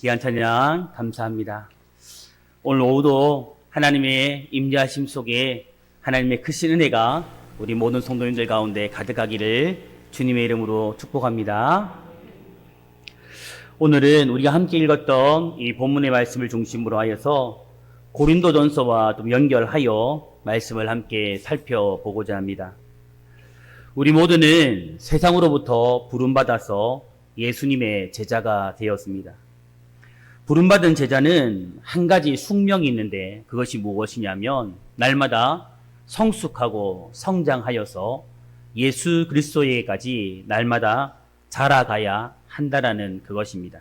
귀한 찬양 감사합니다. 오늘 오후도 하나님의 임재하심 속에 하나님의 크신 은혜가 우리 모든 성도님들 가운데 가득하기를 주님의 이름으로 축복합니다. 오늘은 우리가 함께 읽었던 이 본문의 말씀을 중심으로 하여서 고린도전서와 좀 연결하여 말씀을 함께 살펴보고자 합니다. 우리 모두는 세상으로부터 부름받아서 예수님의 제자가 되었습니다. 부름받은 제자는 한 가지 숙명이 있는데 그것이 무엇이냐면 날마다 성숙하고 성장하여서 예수 그리스도에게까지 날마다 자라가야 한다라는 그것입니다.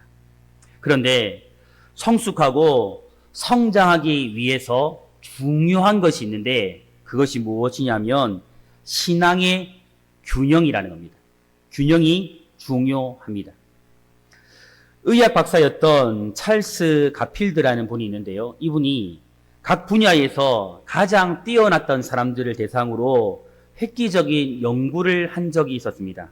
그런데 성숙하고 성장하기 위해서 중요한 것이 있는데 그것이 무엇이냐면 신앙의 균형이라는 겁니다. 균형이 중요합니다. 의학 박사였던 찰스 가필드라는 분이 있는데요. 이분이 각 분야에서 가장 뛰어났던 사람들을 대상으로 획기적인 연구를 한 적이 있었습니다.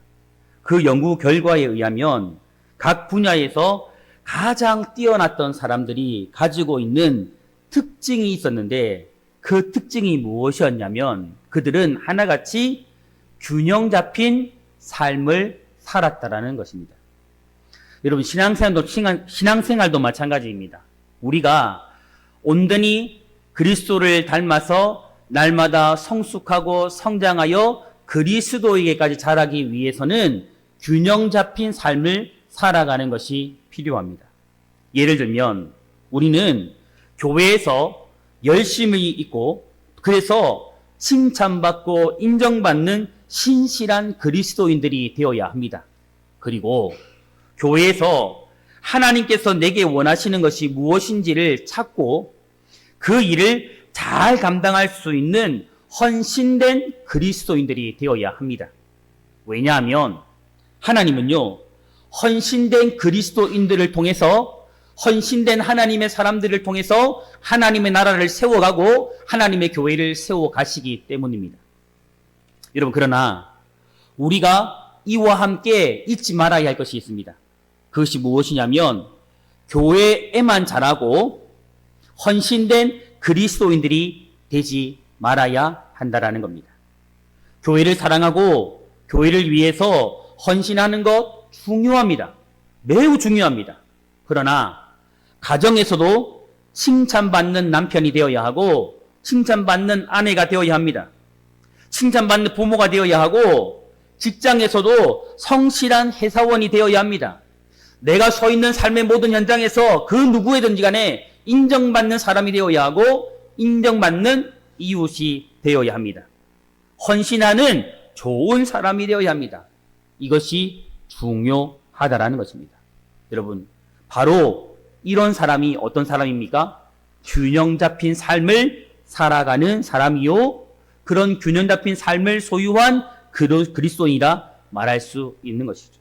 그 연구 결과에 의하면 각 분야에서 가장 뛰어났던 사람들이 가지고 있는 특징이 있었는데 그 특징이 무엇이었냐면 그들은 하나같이 균형 잡힌 삶을 살았다라는 것입니다. 여러분 신앙생활도 마찬가지입니다. 우리가 온전히 그리스도를 닮아서 날마다 성숙하고 성장하여 그리스도에게까지 자라기 위해서는 균형 잡힌 삶을 살아가는 것이 필요합니다. 예를 들면 우리는 교회에서 열심히 있고 그래서 칭찬받고 인정받는 신실한 그리스도인들이 되어야 합니다. 그리고 교회에서 하나님께서 내게 원하시는 것이 무엇인지를 찾고 그 일을 잘 감당할 수 있는 헌신된 그리스도인들이 되어야 합니다. 왜냐하면 하나님은요, 헌신된 그리스도인들을 통해서 헌신된 하나님의 사람들을 통해서 하나님의 나라를 세워가고 하나님의 교회를 세워가시기 때문입니다. 여러분, 그러나 우리가 이와 함께 잊지 말아야 할 것이 있습니다. 그것이 무엇이냐면 교회에만 자라고 헌신된 그리스도인들이 되지 말아야 한다라는 겁니다. 교회를 사랑하고 교회를 위해서 헌신하는 것 중요합니다. 매우 중요합니다. 그러나 가정에서도 칭찬받는 남편이 되어야 하고 칭찬받는 아내가 되어야 합니다. 칭찬받는 부모가 되어야 하고 직장에서도 성실한 회사원이 되어야 합니다. 내가 서 있는 삶의 모든 현장에서 그 누구에든지 간에 인정받는 사람이 되어야 하고 인정받는 이웃이 되어야 합니다. 헌신하는 좋은 사람이 되어야 합니다. 이것이 중요하다라는 것입니다. 여러분, 바로 이런 사람이 어떤 사람입니까? 균형 잡힌 삶을 살아가는 사람이요. 그런 균형 잡힌 삶을 소유한 그리스도인이라 말할 수 있는 것이죠.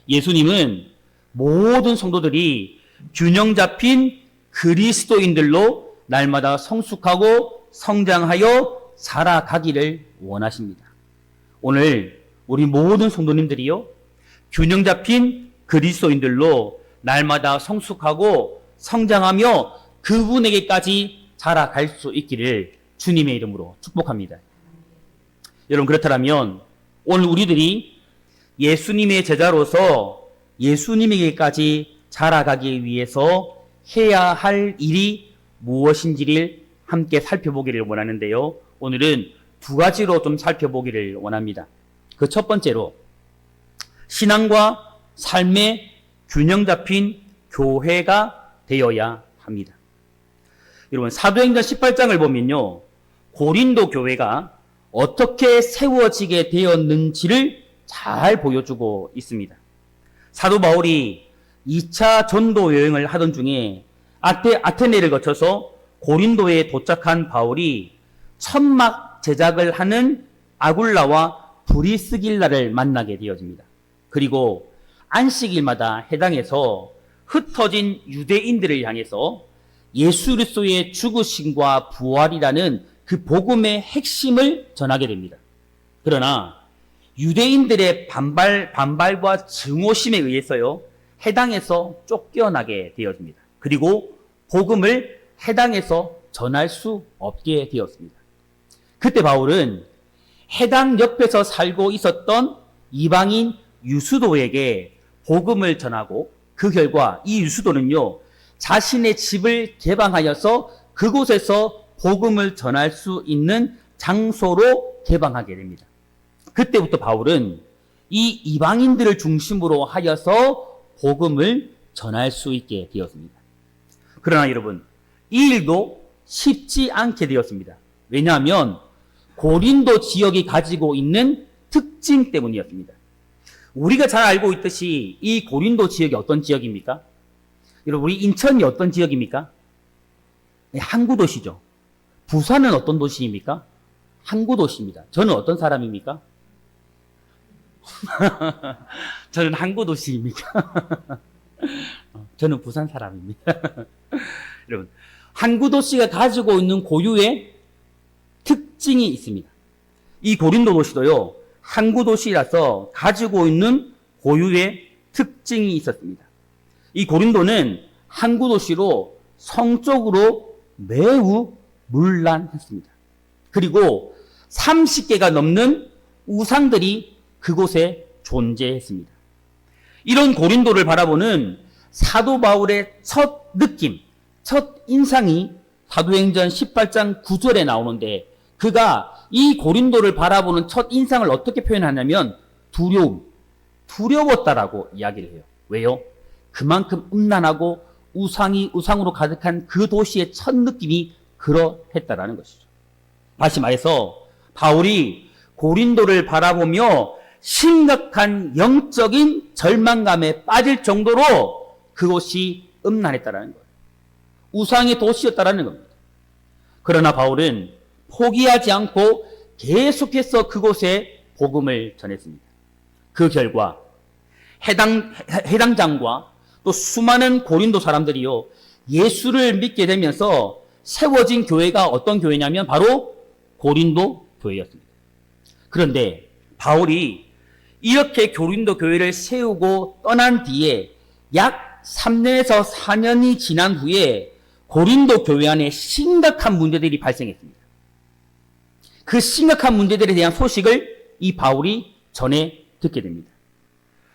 예수님은 모든 성도들이 균형 잡힌 그리스도인들로 날마다 성숙하고 성장하여 자라가기를 원하십니다. 오늘 우리 모든 성도님들이요, 균형 잡힌 그리스도인들로 날마다 성숙하고 성장하며 그분에게까지 자라갈 수 있기를 주님의 이름으로 축복합니다. 여러분, 그렇다면 오늘 우리들이 예수님의 제자로서 예수님에게까지 자라가기 위해서 해야 할 일이 무엇인지를 함께 살펴보기를 원하는데요. 오늘은 두 가지로 좀 살펴보기를 원합니다. 그 첫 번째로 신앙과 삶의 균형 잡힌 교회가 되어야 합니다. 여러분, 사도행전 18장을 보면요, 고린도 교회가 어떻게 세워지게 되었는지를 잘 보여주고 있습니다. 사도 바울이 2차 전도 여행을 하던 중에 아테네를 거쳐서 고린도에 도착한 바울이 천막 제작을 하는 아굴라와 브리스길라를 만나게 되어집니다. 그리고 안식일마다 해당해서 흩어진 유대인들을 향해서 예수 그리스도의 죽으심과 부활이라는 그 복음의 핵심을 전하게 됩니다. 그러나 유대인들의 반발과 증오심에 의해서요, 해당에서 쫓겨나게 되었습니다. 그리고 복음을 해당에서 전할 수 없게 되었습니다. 그때 바울은 해당 옆에서 살고 있었던 이방인 유수도에게 복음을 전하고 그 결과 이 유수도는요, 자신의 집을 개방하여서 그곳에서 복음을 전할 수 있는 장소로 개방하게 됩니다. 그때부터 바울은 이 이방인들을 중심으로 하여서 복음을 전할 수 있게 되었습니다. 그러나 여러분, 이 일도 쉽지 않게 되었습니다. 왜냐하면 고린도 지역이 가지고 있는 특징 때문이었습니다. 우리가 잘 알고 있듯이 이 고린도 지역이 어떤 지역입니까? 여러분, 우리 인천이 어떤 지역입니까? 항구 도시죠. 부산은 어떤 도시입니까? 항구 도시입니다. 저는 어떤 사람입니까? 저는 항구 도시입니까? 저는 부산 사람입니다. 여러분, 항구 도시가 가지고 있는 고유의 특징이 있습니다. 이 고린도 도시도요, 항구 도시라서 가지고 있는 고유의 특징이 있었습니다. 이 고린도는 항구 도시로 성적으로 매우 문란했습니다. 그리고 30개가 넘는 우상들이 그곳에 존재했습니다. 이런 고린도를 바라보는 사도 바울의 첫 느낌, 첫 인상이 사도행전 18장 9절에 나오는데, 그가 이 고린도를 바라보는 첫 인상을 어떻게 표현하냐면 두려웠다라고 이야기를 해요. 왜요? 그만큼 음란하고 우상으로 가득한 그 도시의 첫 느낌이 그러했다라는 것이죠. 다시 말해서 바울이 고린도를 바라보며 심각한 영적인 절망감에 빠질 정도로 그곳이 음란했다라는 거예요. 우상의 도시였다라는 겁니다. 그러나 바울은 포기하지 않고 계속해서 그곳에 복음을 전했습니다. 그 결과 해당장과 또 수많은 고린도 사람들이요, 예수를 믿게 되면서 세워진 교회가 어떤 교회냐면 바로 고린도 교회였습니다. 그런데 바울이 이렇게 고린도 교회를 세우고 떠난 뒤에 약 3년에서 4년이 지난 후에 고린도 교회 안에 심각한 문제들이 발생했습니다. 그 심각한 문제들에 대한 소식을 이 바울이 전해 듣게 됩니다.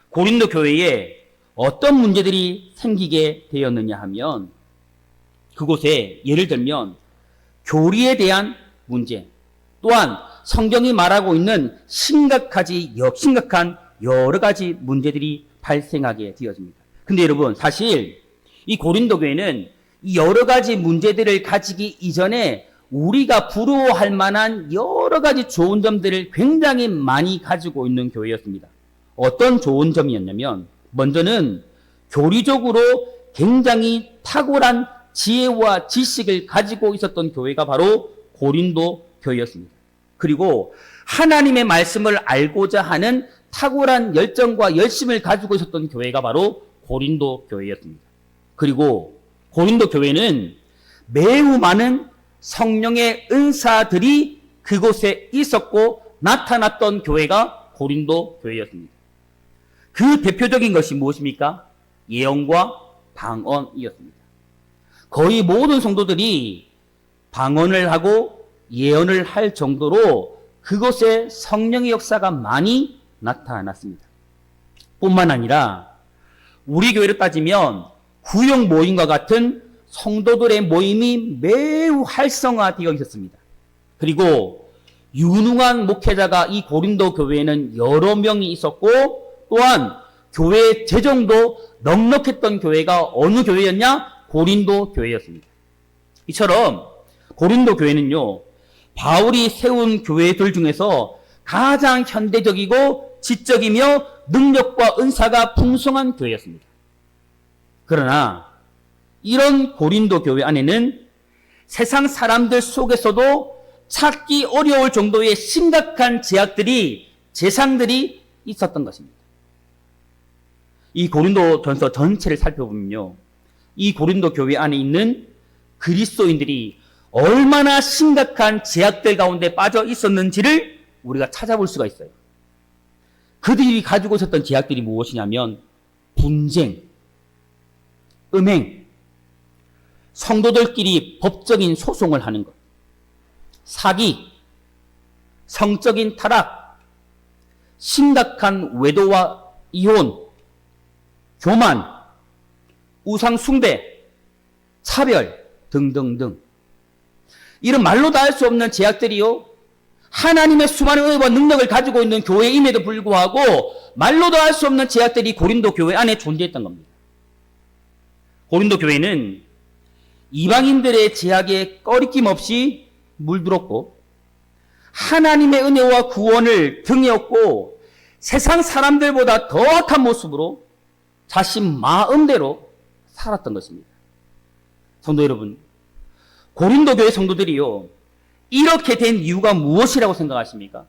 고린도 교회에 어떤 문제들이 생기게 되었느냐 하면, 그곳에 예를 들면 교리에 대한 문제, 또한 성경이 말하고 있는 심각한 여러 가지 문제들이 발생하게 되었습니다. 근데 여러분, 사실 이 고린도 교회는 이 여러 가지 문제들을 가지기 이전에 우리가 부러워할 만한 여러 가지 좋은 점들을 굉장히 많이 가지고 있는 교회였습니다. 어떤 좋은 점이었냐면, 먼저는 교리적으로 굉장히 탁월한 지혜와 지식을 가지고 있었던 교회가 바로 고린도 교회였습니다. 그리고 하나님의 말씀을 알고자 하는 탁월한 열정과 열심을 가지고 있었던 교회가 바로 고린도 교회였습니다. 그리고 고린도 교회는 매우 많은 성령의 은사들이 그곳에 있었고 나타났던 교회가 고린도 교회였습니다. 그 대표적인 것이 무엇입니까? 예언과 방언이었습니다. 거의 모든 성도들이 방언을 하고 예언을 할 정도로 그곳에 성령의 역사가 많이 나타났습니다. 뿐만 아니라 우리 교회로 따지면 구역 모임과 같은 성도들의 모임이 매우 활성화되어 있었습니다. 그리고 유능한 목회자가 이 고린도 교회에는 여러 명이 있었고, 또한 교회의 재정도 넉넉했던 교회가 어느 교회였냐? 고린도 교회였습니다. 이처럼 고린도 교회는요, 바울이 세운 교회들 중에서 가장 현대적이고 지적이며 능력과 은사가 풍성한 교회였습니다. 그러나 이런 고린도 교회 안에는 세상 사람들 속에서도 찾기 어려울 정도의 심각한 재상들이 있었던 것입니다. 이 고린도 전서 전체를 살펴보면요, 이 고린도 교회 안에 있는 그리스도인들이 얼마나 심각한 제약들 가운데 빠져 있었는지를 우리가 찾아볼 수가 있어요. 그들이 가지고 있었던 제약들이 무엇이냐면 분쟁, 음행, 성도들끼리 법적인 소송을 하는 것, 사기, 성적인 타락, 심각한 외도와 이혼, 교만, 우상숭배, 차별 등등등. 이런 말로 다 할 수 없는 제약들이요, 하나님의 수많은 은혜와 능력을 가지고 있는 교회임에도 불구하고 말로도 할 수 없는 제약들이 고린도 교회 안에 존재했던 겁니다. 고린도 교회는 이방인들의 제약에 꺼리낌 없이 물들었고 하나님의 은혜와 구원을 등에 업고 세상 사람들보다 더 악한 모습으로 자신 마음대로 살았던 것입니다. 성도 여러분, 고린도 교회 성도들이요, 이렇게 된 이유가 무엇이라고 생각하십니까?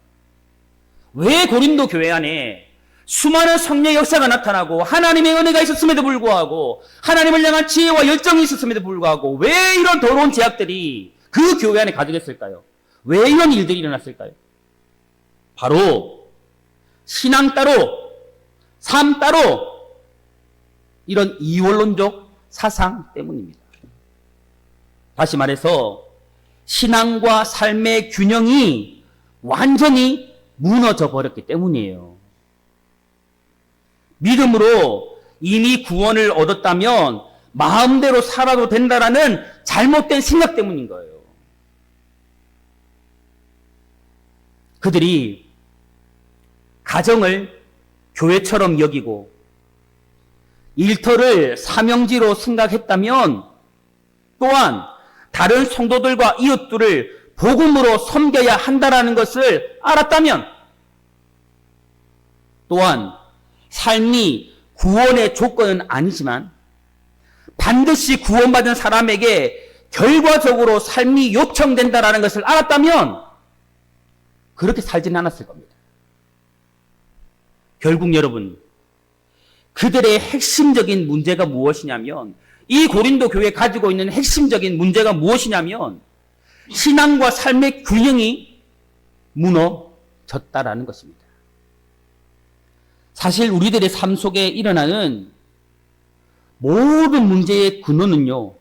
왜 고린도 교회 안에 수많은 성령의 역사가 나타나고 하나님의 은혜가 있었음에도 불구하고 하나님을 향한 지혜와 열정이 있었음에도 불구하고 왜 이런 더러운 제약들이 그 교회 안에 가득했을까요? 왜 이런 일들이 일어났을까요? 바로 신앙 따로, 삶 따로, 이런 이원론적 사상 때문입니다. 다시 말해서 신앙과 삶의 균형이 완전히 무너져 버렸기 때문이에요. 믿음으로 이미 구원을 얻었다면 마음대로 살아도 된다라는 잘못된 생각 때문인 거예요. 그들이 가정을 교회처럼 여기고 일터를 사명지로 생각했다면, 또한 다른 성도들과 이웃들을 복음으로 섬겨야 한다는 것을 알았다면, 또한 삶이 구원의 조건은 아니지만 반드시 구원받은 사람에게 결과적으로 삶이 요청된다는 것을 알았다면 그렇게 살지는 않았을 겁니다. 결국 여러분, 그들의 핵심적인 문제가 무엇이냐면, 이 고린도 교회에 가지고 있는 핵심적인 문제가 무엇이냐면 신앙과 삶의 균형이 무너졌다라는 것입니다. 사실 우리들의 삶 속에 일어나는 모든 문제의 근원은요,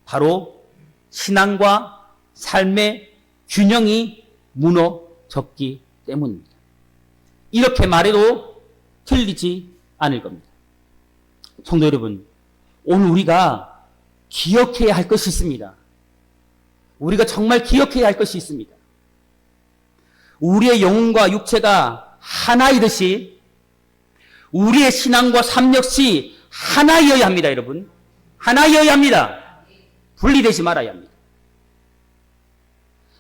바로 신앙과 삶의 균형이 무너졌기 때문입니다. 이렇게 말해도 틀리지 않을 겁니다. 성도 여러분, 오늘 우리가 기억해야 할 것이 있습니다. 우리가 정말 기억해야 할 것이 있습니다. 우리의 영혼과 육체가 하나이듯이 우리의 신앙과 삶 역시 하나이어야 합니다, 여러분. 하나이어야 합니다. 분리되지 말아야 합니다.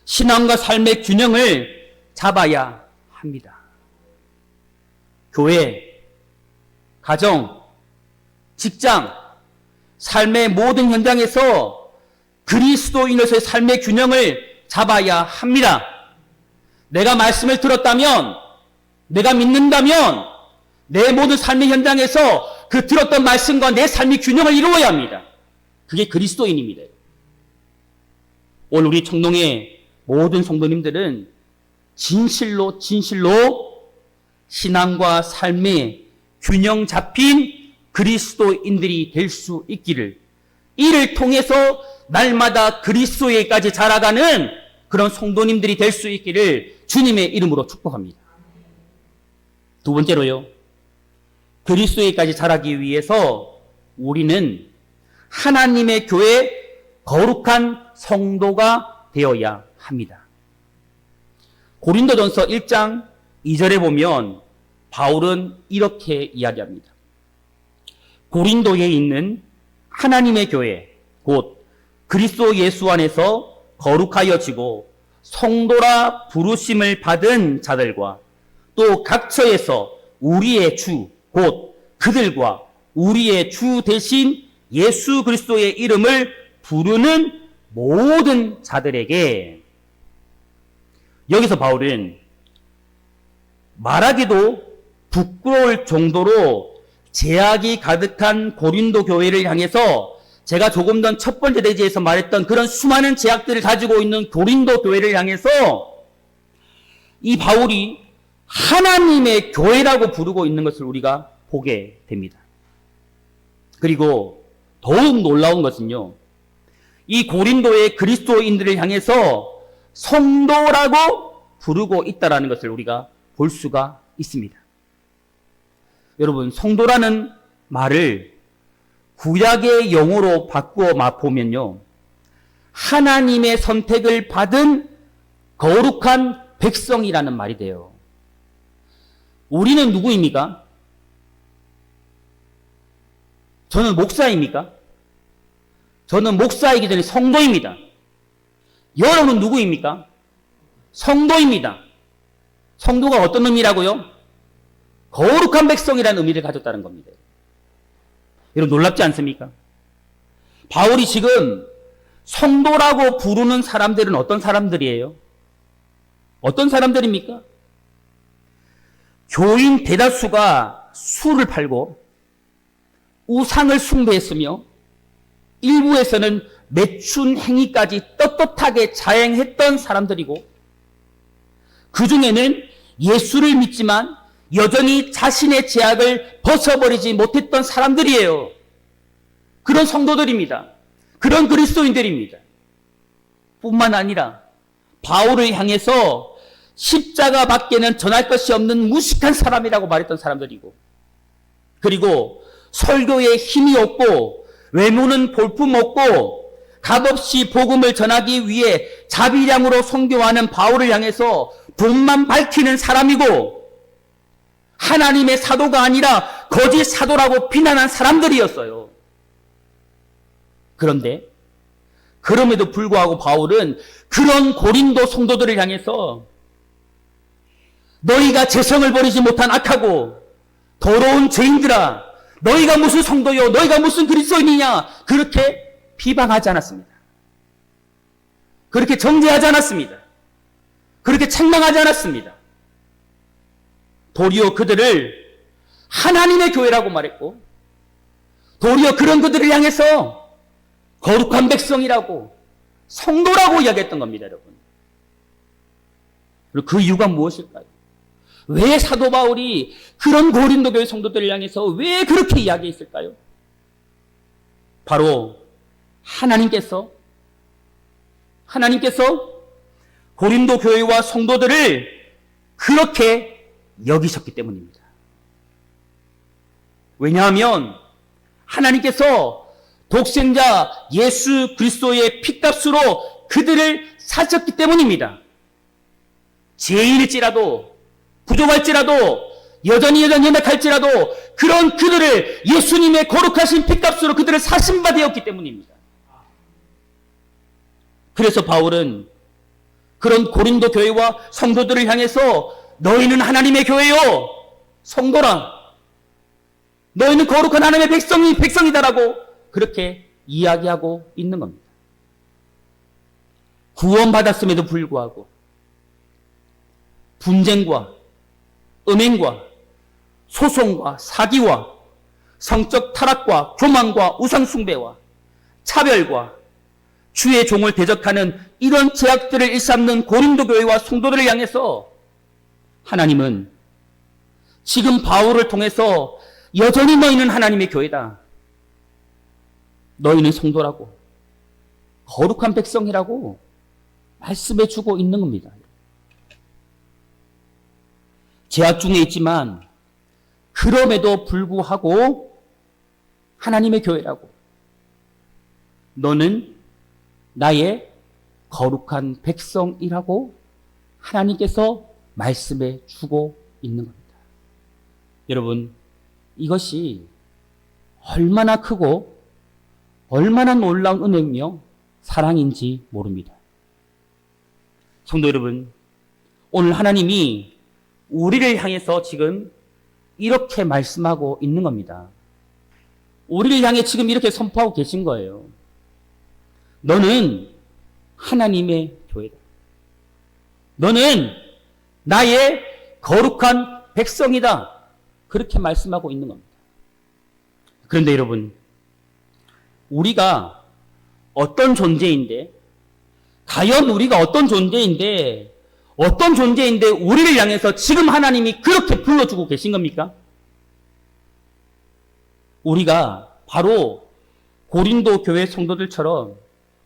신앙과 삶의 균형을 잡아야 합니다. 교회, 가정, 직장, 삶의 모든 현장에서 그리스도인으로서의 삶의 균형을 잡아야 합니다. 내가 말씀을 들었다면, 내가 믿는다면 내 모든 삶의 현장에서 그 들었던 말씀과 내 삶의 균형을 이루어야 합니다. 그게 그리스도인입니다. 오늘 우리 청동의 모든 성도님들은 진실로 신앙과 삶의 균형 잡힌 그리스도인들이 될 수 있기를, 이를 통해서 날마다 그리스도에까지 자라가는 그런 성도님들이 될 수 있기를 주님의 이름으로 축복합니다. 두 번째로요, 그리스도에까지 자라기 위해서 우리는 하나님의 교회 거룩한 성도가 되어야 합니다. 고린도전서 1장 2절에 보면 바울은 이렇게 이야기합니다. 고린도에 있는 하나님의 교회, 곧 그리스도 예수 안에서 거룩하여지고 성도라 부르심을 받은 자들과 또 각처에서 우리의 주, 곧 그들과 우리의 주 대신 예수 그리스도의 이름을 부르는 모든 자들에게, 여기서 바울은 말하기도 부끄러울 정도로 제약이 가득한 고린도 교회를 향해서, 제가 조금 전 첫 번째 대지에서 말했던 그런 수많은 제약들을 가지고 있는 고린도 교회를 향해서 이 바울이 하나님의 교회라고 부르고 있는 것을 우리가 보게 됩니다. 그리고 더욱 놀라운 것은요, 이 고린도의 그리스도인들을 향해서 성도라고 부르고 있다는 것을 우리가 볼 수가 있습니다. 여러분, 성도라는 말을 구약의 용어로 바꾸어 보면요, 하나님의 선택을 받은 거룩한 백성이라는 말이 돼요. 우리는 누구입니까? 저는 목사입니까? 저는 목사이기 전에 성도입니다. 여러분은 누구입니까? 성도입니다. 성도가 어떤 의미라고요? 거룩한 백성이라는 의미를 가졌다는 겁니다. 여러분 놀랍지 않습니까? 바울이 지금 성도라고 부르는 사람들은 어떤 사람들이에요? 어떤 사람들입니까? 교인 대다수가 술을 팔고 우상을 숭배했으며 일부에서는 매춘 행위까지 떳떳하게 자행했던 사람들이고, 그 중에는 예수를 믿지만 여전히 자신의 죄악을 벗어버리지 못했던 사람들이에요. 그런 성도들입니다. 그런 그리스도인들입니다. 뿐만 아니라 바울을 향해서 십자가 밖에는 전할 것이 없는 무식한 사람이라고 말했던 사람들이고, 그리고 설교에 힘이 없고 외모는 볼품없고 값없이 복음을 전하기 위해 자비량으로 선교하는 바울을 향해서 돈만 밝히는 사람이고, 하나님의 사도가 아니라 거짓 사도라고 비난한 사람들이었어요. 그런데 그럼에도 불구하고 바울은 그런 고린도 성도들을 향해서 너희가 재성을 버리지 못한 악하고 더러운 죄인들아, 너희가 무슨 성도요, 너희가 무슨 그리스도인이냐, 그렇게 비방하지 않았습니다. 그렇게 정죄하지 않았습니다. 그렇게 책망하지 않았습니다. 도리어 그들을 하나님의 교회라고 말했고, 도리어 그런 그들을 향해서 거룩한 백성이라고, 성도라고 이야기했던 겁니다, 여러분. 그리고 그 이유가 무엇일까요? 왜 사도 바울이 그런 고린도 교회 성도들을 향해서 왜 그렇게 이야기했을까요? 바로 하나님께서 고린도 교회와 성도들을 그렇게 여기셨기 때문입니다. 왜냐하면 하나님께서 독생자 예수 그리스도의 핏값으로 그들을 사셨기 때문입니다. 죄인일지라도, 부족할지라도, 여전히 연약할지라도 그런 그들을 예수님의 거룩하신 핏값으로 그들을 사신 바 되었기 때문입니다. 그래서 바울은 그런 고린도 교회와 성도들을 향해서 너희는 하나님의 교회요, 성도라, 너희는 거룩한 하나님의 백성이다라고 그렇게 이야기하고 있는 겁니다. 구원받았음에도 불구하고 분쟁과 음행과 소송과 사기와 성적 타락과 교만과 우상숭배와 차별과 주의 종을 대적하는 이런 죄악들을 일삼는 고린도 교회와 성도들을 향해서 하나님은 지금 바울을 통해서 여전히 너희는 하나님의 교회다, 너희는 성도라고, 거룩한 백성이라고 말씀해 주고 있는 겁니다. 죄악 중에 있지만 그럼에도 불구하고 하나님의 교회라고, 너는 나의 거룩한 백성이라고 하나님께서 말씀해 주고 있는 겁니다. 여러분, 이것이 얼마나 크고 얼마나 놀라운 은혜며 사랑인지 모릅니다. 성도 여러분, 오늘 하나님이 우리를 향해서 지금 이렇게 말씀하고 있는 겁니다. 우리를 향해 지금 이렇게 선포하고 계신 거예요. 너는 하나님의 교회다. 너는 나의 거룩한 백성이다. 그렇게 말씀하고 있는 겁니다. 그런데 여러분, 우리가 어떤 존재인데, 과연 우리가 어떤 존재인데 우리를 향해서 지금 하나님이 그렇게 불러주고 계신 겁니까? 우리가 바로 고린도 교회 성도들처럼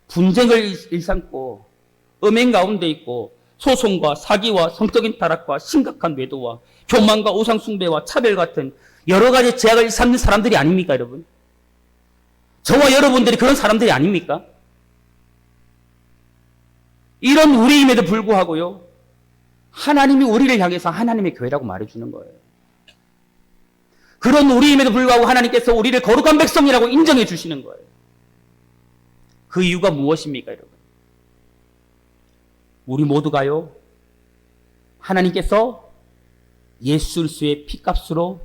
분쟁을 일삼고 음행 가운데 있고 소송과 사기와 성적인 타락과 심각한 외도와 교만과 우상숭배와 차별 같은 여러 가지 제약을 일삼는 사람들이 아닙니까, 여러분? 저와 여러분들이 그런 사람들이 아닙니까? 이런 우리임에도 불구하고요, 하나님이 우리를 향해서 하나님의 교회라고 말해주는 거예요. 그런 우리임에도 불구하고 하나님께서 우리를 거룩한 백성이라고 인정해 주시는 거예요. 그 이유가 무엇입니까, 여러분? 우리 모두가요, 하나님께서 예수 그리스도의 피값으로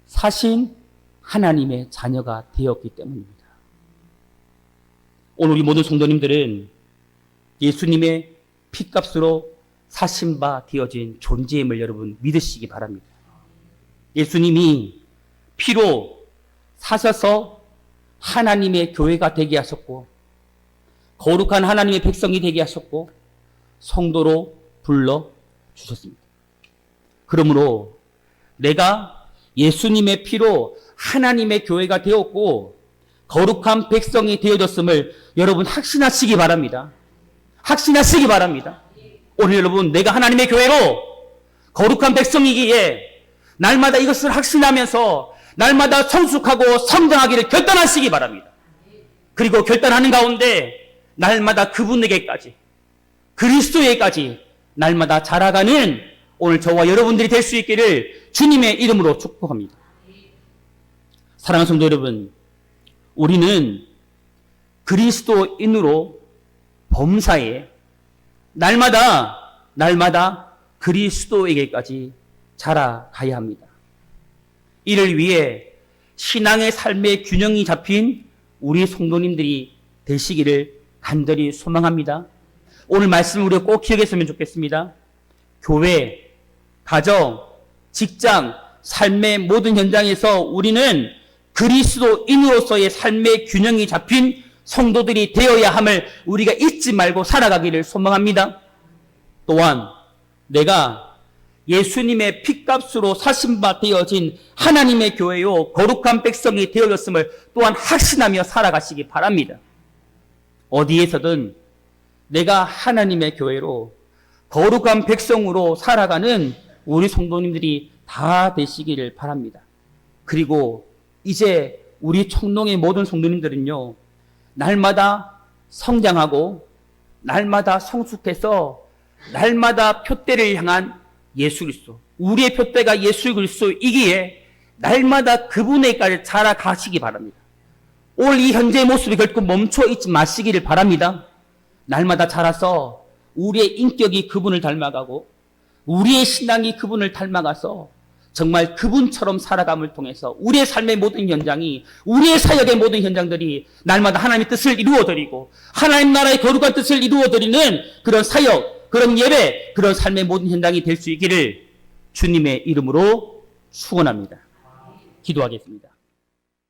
사신 하나님의 자녀가 되었기 때문입니다. 오늘 우리 모든 성도님들은 예수님의 피값으로 사신 바 되어진 존재임을 여러분 믿으시기 바랍니다. 예수님이 피로 사셔서 하나님의 교회가 되게 하셨고, 거룩한 하나님의 백성이 되게 하셨고, 성도로 불러주셨습니다. 그러므로 내가 예수님의 피로 하나님의 교회가 되었고 거룩한 백성이 되어졌음을 여러분 확신하시기 바랍니다. 확신하시기 바랍니다. 오늘 여러분, 내가 하나님의 교회로 거룩한 백성이기에 날마다 이것을 확신하면서 날마다 성숙하고 성장하기를 결단하시기 바랍니다. 그리고 결단하는 가운데 날마다 그분에게까지, 그리스도에게까지 날마다 자라가는 오늘 저와 여러분들이 될 수 있기를 주님의 이름으로 축복합니다. 사랑하는 성도 여러분, 우리는 그리스도인으로 범사에 날마다 그리스도에게까지 자라가야 합니다. 이를 위해 신앙의 삶의 균형이 잡힌 우리 성도님들이 되시기를 간절히 소망합니다. 오늘 말씀을 우리가 꼭 기억했으면 좋겠습니다. 교회, 가정, 직장, 삶의 모든 현장에서 우리는 그리스도인으로서의 삶의 균형이 잡힌 성도들이 되어야 함을 우리가 잊지 말고 살아가기를 소망합니다. 또한 내가 예수님의 피값으로 사신 바 되어진 하나님의 교회요 거룩한 백성이 되어졌음을 또한 확신하며 살아가시기 바랍니다. 어디에서든 내가 하나님의 교회로 거룩한 백성으로 살아가는 우리 성도님들이 다 되시기를 바랍니다. 그리고 이제 우리 청동의 모든 성도님들은요, 날마다 성장하고 날마다 성숙해서 날마다 표대를 향한 예수 그리스도, 우리의 표대가 예수 그리스도이기에 날마다 그분에게까지 자라가시기 바랍니다. 오늘 이 현재의 모습이 결코 멈춰 있지 마시기를 바랍니다. 날마다 자라서 우리의 인격이 그분을 닮아가고 우리의 신앙이 그분을 닮아가서 정말 그분처럼 살아감을 통해서 우리의 삶의 모든 현장이, 우리의 사역의 모든 현장들이 날마다 하나님의 뜻을 이루어드리고 하나님 나라의 거룩한 뜻을 이루어드리는 그런 사역, 그런 예배, 그런 삶의 모든 현장이 될 수 있기를 주님의 이름으로 축원합니다. 기도하겠습니다.